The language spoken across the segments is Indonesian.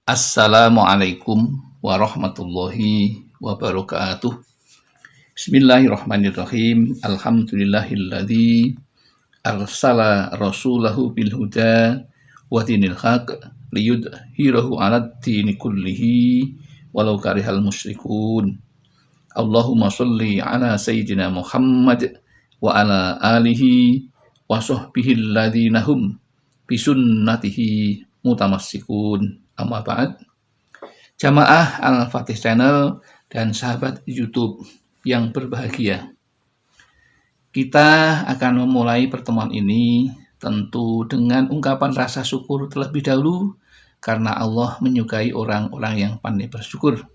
Assalamualaikum warahmatullahi wabarakatuh. Bismillahirrahmanirrahim. Alhamdulillahilladzi arsala rasulahu bil huda wa dinil haq liyudhhirahu 'alad dini kullihi walau karihal musyrikun. Allahumma sholli ala sayyidina Muhammad wa ala alihi wa sahbihi alladzina hum bisunnatihi mutamassikun. Amma ba'd. Jamaah Al-Fatih Channel dan sahabat YouTube yang berbahagia. Kita akan memulai pertemuan ini tentu dengan ungkapan rasa syukur terlebih dahulu karena Allah menyukai orang-orang yang pandai bersyukur.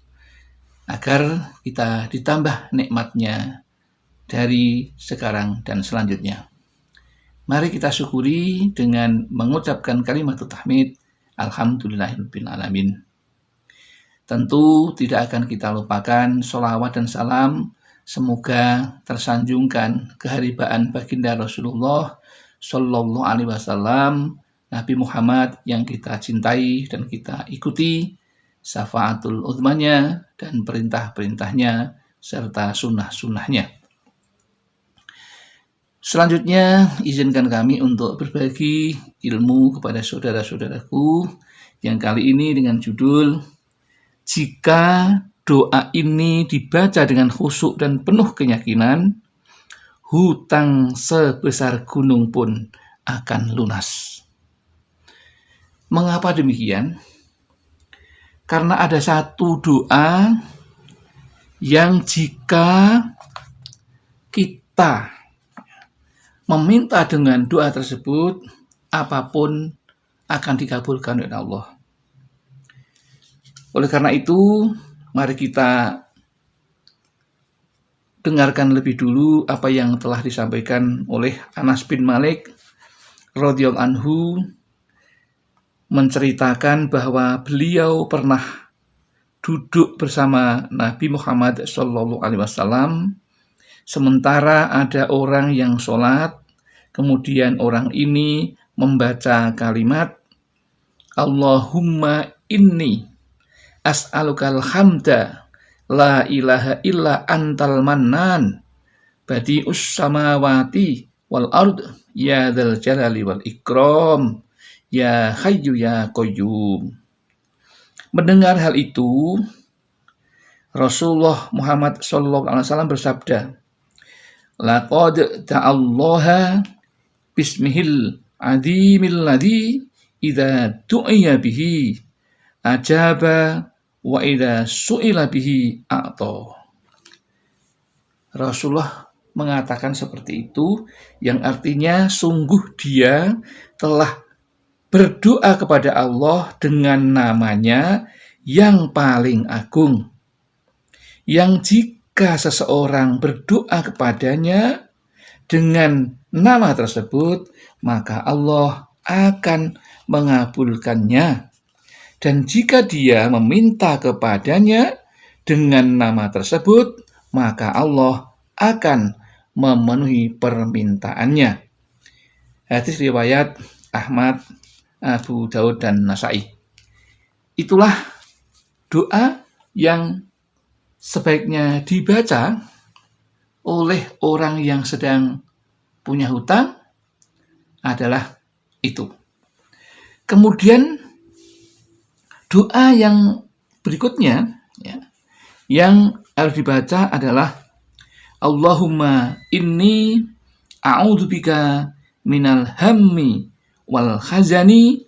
Agar kita ditambah nikmatnya dari sekarang dan selanjutnya. Mari kita syukuri dengan mengucapkan kalimat tahmid. Alhamdulillahirabbil alamin. Tentu tidak akan kita lupakan sholawat dan salam semoga tersanjungkan keharibaan baginda Rasulullah Shallallahu Alaihi Wasallam, Nabi Muhammad yang kita cintai dan kita ikuti, syafaatul uzmanya dan perintah-perintahnya serta sunnah-sunnahnya. Selanjutnya, izinkan kami untuk berbagi ilmu kepada saudara-saudaraku yang kali ini dengan judul Jika doa ini dibaca dengan khusyuk dan penuh keyakinan, hutang sebesar gunung pun akan lunas. Mengapa demikian? Karena ada satu doa yang jika kita meminta dengan doa tersebut, apapun akan dikabulkan oleh Allah. Oleh karena itu, mari kita dengarkan lebih dulu apa yang telah disampaikan oleh Anas bin Malik radhiyallahu anhu, menceritakan bahwa beliau pernah duduk bersama Nabi Muhammad SAW. Sementara ada orang yang sholat, kemudian orang ini membaca kalimat Allahumma inni as'alukal hamda la ilaha illa antal mannan badi'us samawati wal ard ya dzal jalali wal ikram ya hayyu ya qayyum. Mendengar hal itu, Rasulullah Muhammad SAW bersabda, laqad ta'allaha bismihil azimil ladzi idza du'iya bihi ajaba wa idza su'ila bihi a'ta. Rasulullah mengatakan seperti itu, yang artinya sungguh dia telah berdoa kepada Allah dengan namanya yang paling agung, yang jika seseorang berdoa kepadanya dengan nama tersebut, maka Allah akan mengabulkannya. Dan jika dia meminta kepadanya dengan nama tersebut, maka Allah akan memenuhi permintaannya. Hadis riwayat Ahmad, Abu Daud, dan Nasai. Itulah doa yang sebaiknya dibaca oleh orang yang sedang punya hutang adalah itu. Kemudian doa yang berikutnya yang harus dibaca adalah Allahumma inni a'udzubika minal hammi wal khazani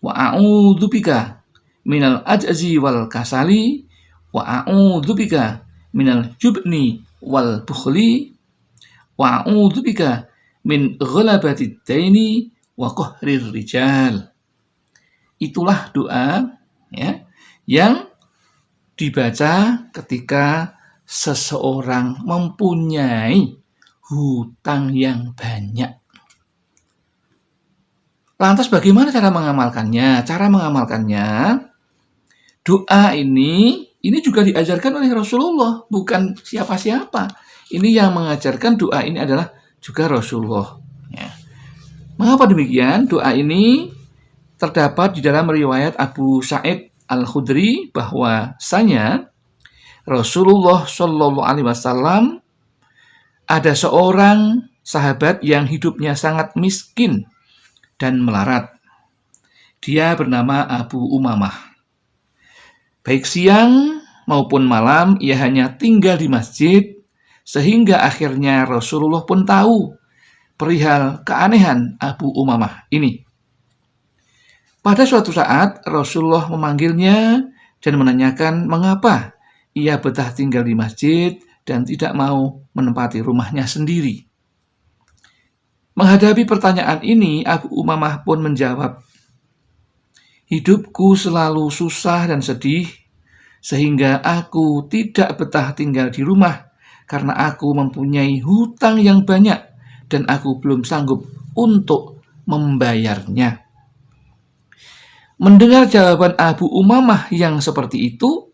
wa a'udzubika minal ajzi wal kasali wa a'udzubika minal jubni wal bukhli wa a'udzubika min ghalabatid daini wa qahrir rijal. Itulah doa yang dibaca ketika seseorang mempunyai hutang yang banyak. Lantas bagaimana cara mengamalkannya? Cara mengamalkannya, doa ini juga diajarkan oleh Rasulullah, bukan siapa-siapa. Ini yang mengajarkan doa ini adalah juga Rasulullah. Mengapa demikian? Doa ini terdapat di dalam riwayat Abu Sa'id Al-Khudri bahwasanya Rasulullah Shallallahu Alaihi Wasallam ada seorang sahabat yang hidupnya sangat miskin dan melarat. Dia bernama Abu Umamah. Baik siang maupun malam ia hanya tinggal di masjid, sehingga akhirnya Rasulullah pun tahu perihal keanehan Abu Umamah ini. Pada suatu saat Rasulullah memanggilnya dan menanyakan mengapa ia betah tinggal di masjid dan tidak mau menempati rumahnya sendiri. Menghadapi pertanyaan ini, Abu Umamah pun menjawab, "Hidupku selalu susah dan sedih, sehingga aku tidak betah tinggal di rumah karena aku mempunyai hutang yang banyak dan aku belum sanggup untuk membayarnya." Mendengar jawaban Abu Umamah yang seperti itu,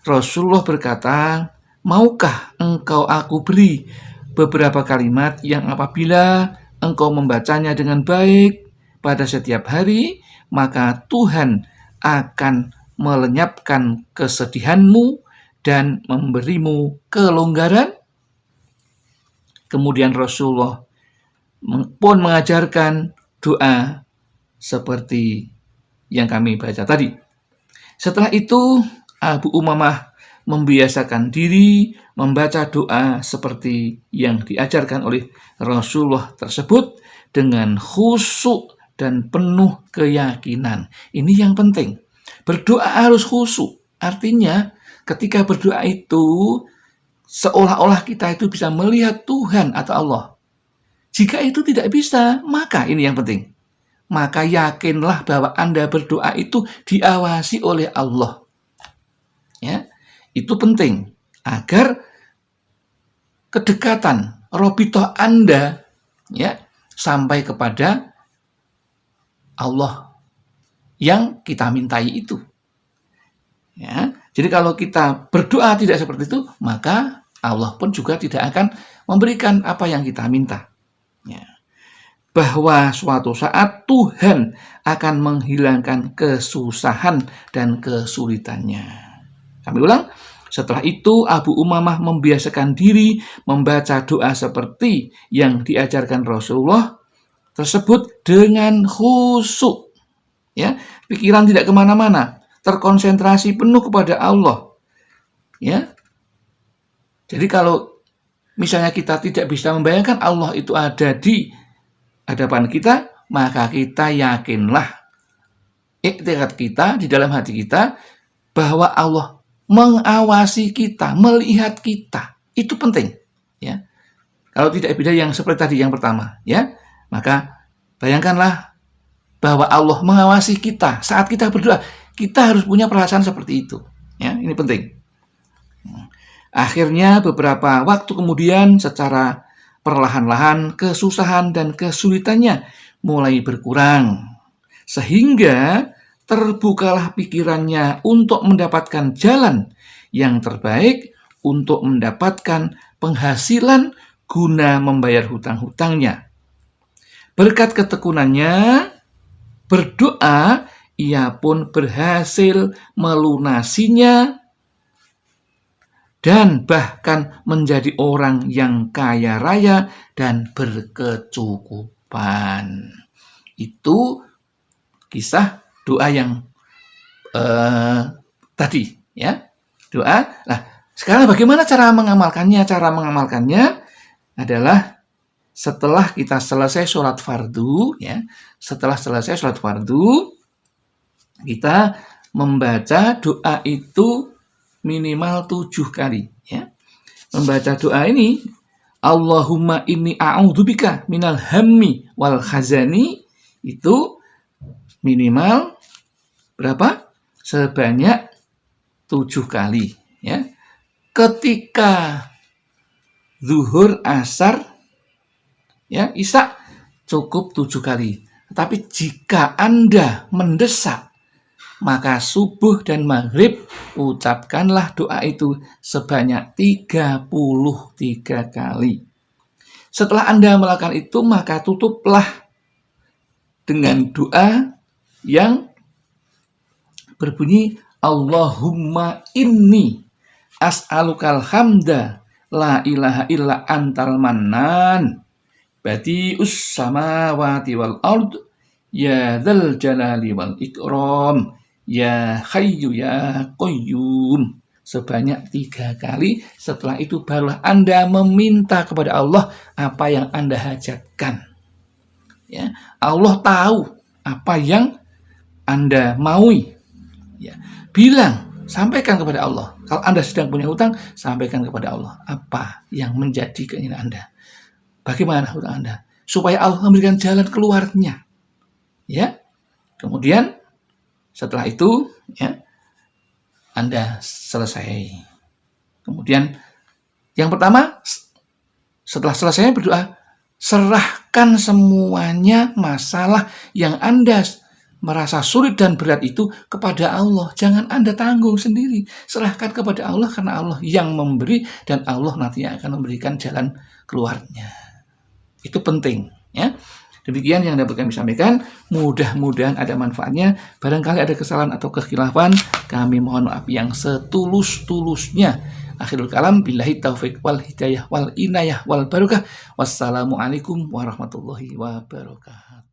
Rasulullah berkata, "Maukah engkau aku beri beberapa kalimat yang apabila engkau membacanya dengan baik pada setiap hari, maka Tuhan akan melenyapkan kesedihanmu dan memberimu kelonggaran?" Kemudian Rasulullah pun mengajarkan doa seperti yang kami baca tadi. Setelah itu, Abu Umamah membiasakan diri membaca doa seperti yang diajarkan oleh Rasulullah tersebut dengan khusyuk dan penuh keyakinan. Ini yang penting. Berdoa harus khusyuk. Artinya, ketika berdoa itu seolah-olah kita itu bisa melihat Tuhan atau Allah. Jika itu tidak bisa, maka ini yang penting. Maka yakinlah bahwa Anda berdoa itu diawasi oleh Allah. Ya, itu penting agar kedekatan robitoh Anda ya sampai kepada Allah yang kita mintai itu. Ya, jadi kalau kita berdoa tidak seperti itu, maka Allah pun juga tidak akan memberikan apa yang kita minta. Ya. Bahwa suatu saat Tuhan akan menghilangkan kesusahan dan kesulitannya. Kami ulang, setelah itu Abu Umamah membiasakan diri membaca doa seperti yang diajarkan Rasulullah tersebut dengan khusyuk. Ya, pikiran tidak kemana-mana, terkonsentrasi penuh kepada Allah. Ya, jadi kalau misalnya kita tidak bisa membayangkan Allah itu ada di hadapan kita, maka kita yakinlah, iktikad kita di dalam hati kita bahwa Allah mengawasi kita, melihat kita. Itu penting, ya. Kalau tidak bisa yang seperti tadi yang pertama, ya, maka bayangkanlah bahwa Allah mengawasi kita saat kita berdoa. Kita harus punya perasaan seperti itu, ya. Ini penting. Akhirnya beberapa waktu kemudian secara perlahan-lahan kesusahan dan kesulitannya mulai berkurang, sehingga terbukalah pikirannya untuk mendapatkan jalan yang terbaik untuk mendapatkan penghasilan guna membayar hutang-hutangnya. Berkat ketekunannya berdoa, ia pun berhasil melunasinya dan bahkan menjadi orang yang kaya raya dan berkecukupan. Itu kisah doa yang tadi, ya. Doa. Nah, sekarang bagaimana cara mengamalkannya? Cara mengamalkannya adalah setelah kita selesai sholat fardu, ya. Setelah selesai sholat fardu, kita membaca doa itu minimal 7 kali, ya. Membaca doa ini, Allahumma inni a'udzubika minal hammi wal khazani, itu minimal berapa? Sebanyak 7 kali, ya. Ketika zuhur, asar, ya, isya cukup 7 kali. Tetapi jika Anda mendesak, maka subuh dan maghrib ucapkanlah doa itu sebanyak 33 kali. Setelah Anda melakukan itu, maka tutuplah dengan doa yang berbunyi Allahumma inni as'alukal hamda la ilaha illa antal mannan badi'us samawati wal ard ya dzal jalali wal ikram ya hayyu ya qayyum sebanyak 3 kali. Setelah itu barulah Anda meminta kepada Allah apa yang Anda hajatkan. Ya, Allah tahu apa yang Anda maui. Ya, bilang, sampaikan kepada Allah. Kalau Anda sedang punya hutang, sampaikan kepada Allah apa yang menjadi keinginan Anda. Bagaimana hutang Anda? Supaya Allah memberikan jalan keluarnya. Ya. Kemudian setelah itu, ya, Anda selesai. Kemudian yang pertama, setelah selesai berdoa, serahkan semuanya masalah yang Anda merasa sulit dan berat itu kepada Allah. Jangan Anda tanggung sendiri. Serahkan kepada Allah karena Allah yang memberi dan Allah nantinya akan memberikan jalan keluarnya. Itu penting, ya. Demikian yang dapat kami sampaikan. Mudah-mudahan ada manfaatnya. Barangkali ada kesalahan atau kekhilafan, kami mohon maaf yang setulus-tulusnya. Akhirul kalam, billahi taufiq wal hidayah wal inayah wal barakah. Wassalamualaikum warahmatullahi wabarakatuh.